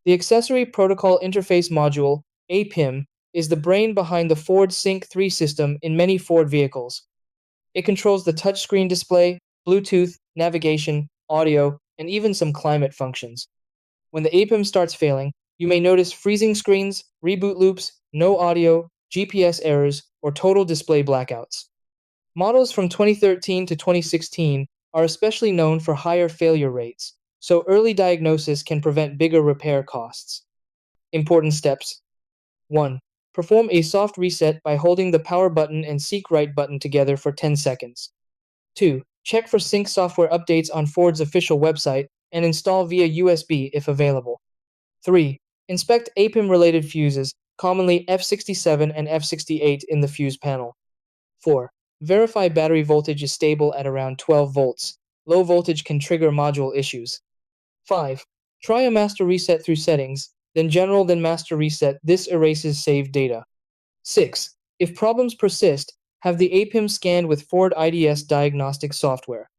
The Accessory Protocol Interface Module, APIM, is the brain behind the Ford Sync 3 system in many Ford vehicles. It controls the touchscreen display, Bluetooth, navigation, audio, and even some climate functions. When the APIM starts failing, you may notice freezing screens, reboot loops, no audio, GPS errors, or total display blackouts. Models from 2013 to 2016 are especially known for higher failure rates, so early diagnosis can prevent bigger repair costs. Important steps. 1. Perform a soft reset by holding the power button and seek right button together for 10 seconds. 2. Check for sync software updates on Ford's official website and install via USB if available. 3. Inspect APIM-related fuses, commonly F67 and F68 in the fuse panel. 4. Verify battery voltage is stable at around 12 volts. Low voltage can trigger module issues. 5. Try a master reset through settings, then general then master reset. This erases saved data. 6. If problems persist, have the APIM scanned with Ford IDS diagnostic software.